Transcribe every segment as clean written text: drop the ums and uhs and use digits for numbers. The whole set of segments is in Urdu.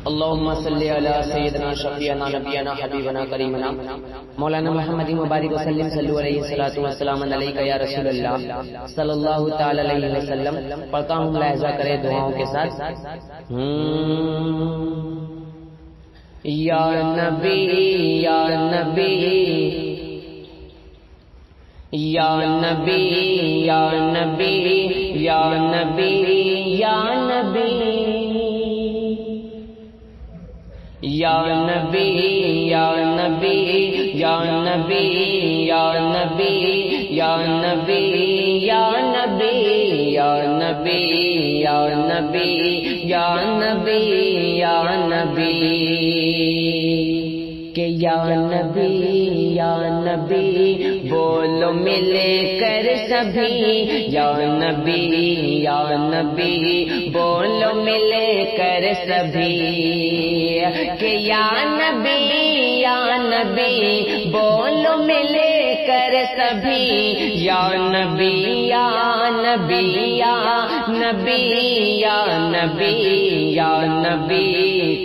اللهم صل على سيدنا شفيعنا نبينا حبيبنا كريمنا مولانا محمد مبارک وسلم صلو علیہ الصلوۃ والسلام علیک یا رسول اللہ صلی اللہ تعالی علیہ وسلم. پڑھتا ہوں لہجہ کرے دعاؤں کے ساتھ. یا نبی یا نبی یا نبی یا نبی یا نبی یا نبی یا نبی یا نبی یا نبی یا نبی یا نبی یا نبی یا نبی یا نبی یا نبی یا نبی کہ یا نبی یا نبی بولو ملے کر سبھی. یا نبی یا نبی بولو ملے کر سبھی. کہ یا نبی یا نبی بولو ملے کر سبھی. یا نبی یا نبی یا نبی یا نبی یا نبی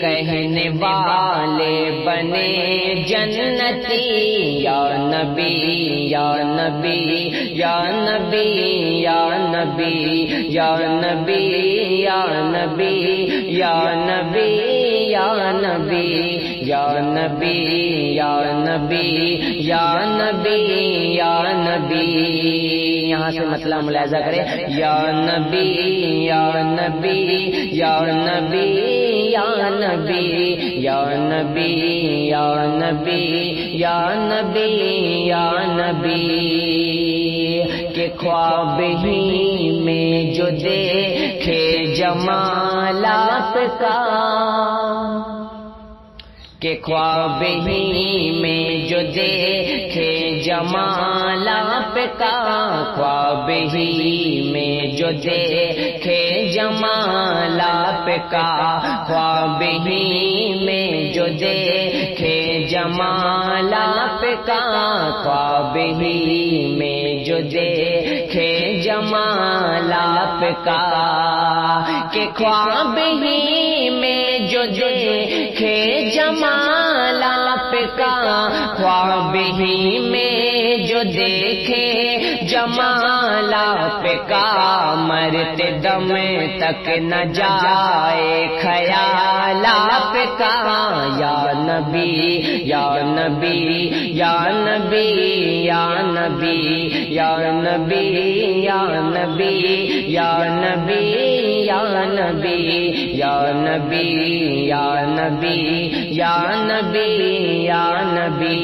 کہنے والے بنے جنتی. یا نبی یا نبی یا نبی یا نبی یا نبی یا نبی یا نبی یا نبی یا نبی یا نبی یا نبی یا نبی. یہاں سے مطلب ملاحظہ کرے. یا نبی یا نبی یا نبی یا نبی یا نبی یا نبی یا نبی یا نبی. کہ خواب ہی میں جو دیکھے جمال آپ کا. کہ خواب ہی میں جو دیکھے جمال آپ کا. خواب ہی میں جو دیکھے جمال آپ کا. خواب ہی میں جو دیکھے جمال آپ کا. خواب ہی میں جو دیکھے جمال آپ کا. کہ خواب ہی میں جو دیکھے جمال آپ کا. خواب ہی میں جو دیکھے جمال آپ کا. مرتے دم تک نہ جائے خیال آپ کا. یا نبی یا نبی یا نبی یا نبی یا نبی یا نبی یا نبی یا نبی یا نبی یا نبی یا نبی یا نبی.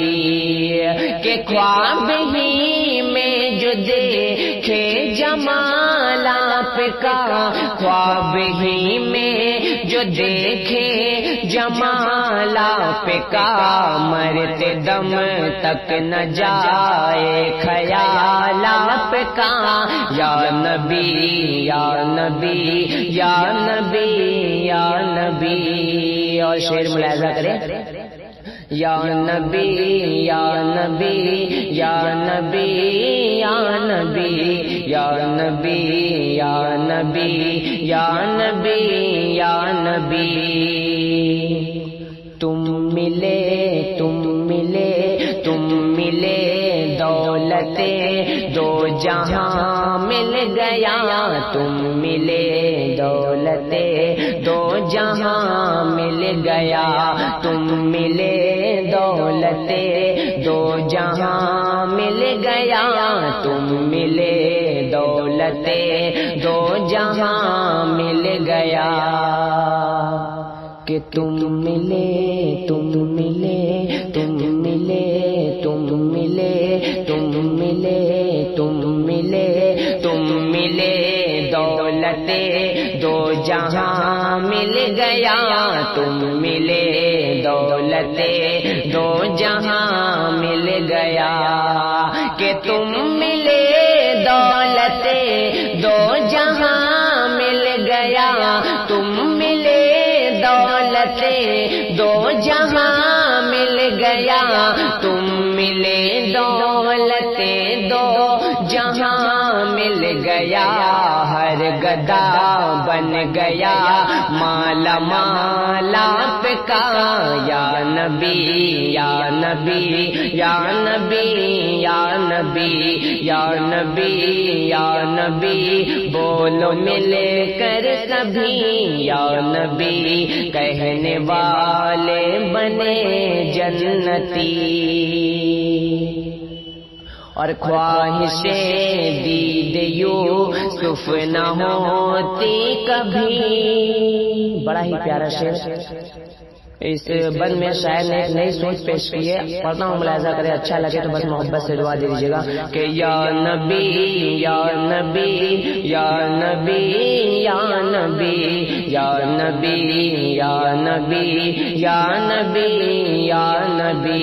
کہ خواب ہی میں جو دیکھے جمال آپ کا. خواب ہی میں جو دیکھے جمال آپ کا. مرتے دم تک نہ جائے خیال آپ کا. یا نبی یا نبی یا نبی یا نبی. اور شعر ملاحظہ کریں. یا نبی یا نبی یا نبی یا نبی یا نبی یا نبی یا نبی یا نبی. تم ملے تم ملے تم ملے دولت دو جہاں مل گیا. تم ملے دولت دو جہاں مل گیا. تم ملے دولت دو جہاں مل گیا. تم ملے دولت دو جہاں مل گیا. کہ تم ملے تم ملے تم ملے تم ملے تم ملے تم ملے تم ملے دولت دو جہاں مل گیا. تم ملے دولت دو جہاں مل گیا. کہ تم ملے دولت دو جہاں مل گیا. تم ملے دولت دو جہاں مل گیا. تم ملے دولت دو جہاں مل گیا ہر گدا بن گیا مالا مالا پکا یا نبی یا نبی یا نبی یا نبی یا نبی یا نبی بولو مل کر سبھی یا نبی کہنے والے بنے جنتی اور خواہش دید یوسف نہ ہوتی کبھی. بڑا ہی پیارا شعر. اس بند میں شاعر نے ایک نئی سوچ پیش کی ہے. پڑھتا ہوں ملاحظہ کرے, اچھا لگے تو بس محبت سے دعا دے دیجیے گا کہ یا نبی یا نبی یا نبی یا نبی یا نبی یا نبی یا نبی یا نبی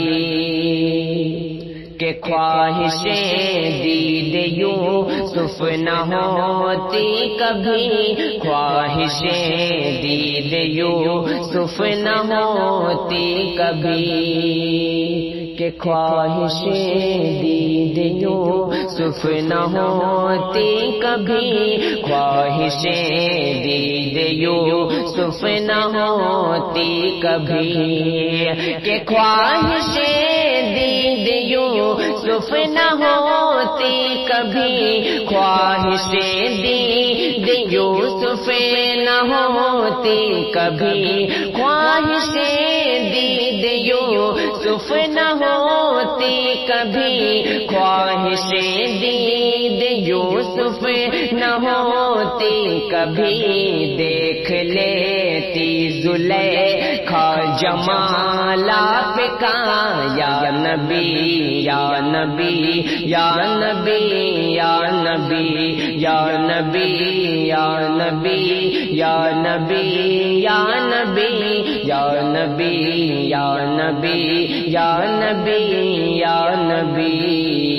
کہ خواہشیں دید یوسف نہ ہوتی کبھی, خواہشیں دید یوسف نہ ہوتی کبھی, کہ خواہشیں دید یوسف نہ ہوتی کبھی, خواہشیں دید یوسف نہ ہوتی کبھی, کہ خواہشیں دید یوسف نہ ہوتی کبھی, خواہشیں دید یوسف نہ ہوتی کبھی, خواہشیں دید یوسف نہ ہوتی کبھی, خواہشیں دید یوسف نہ ہوتی کبھی, دیکھ لیتی زلیخا جمال آپ کا یا نبی یا نبی یا نبی یا نبی یا نبی یا نبی یا نبی یا نبی یا نبی یا نبی یا نبی یا نبی.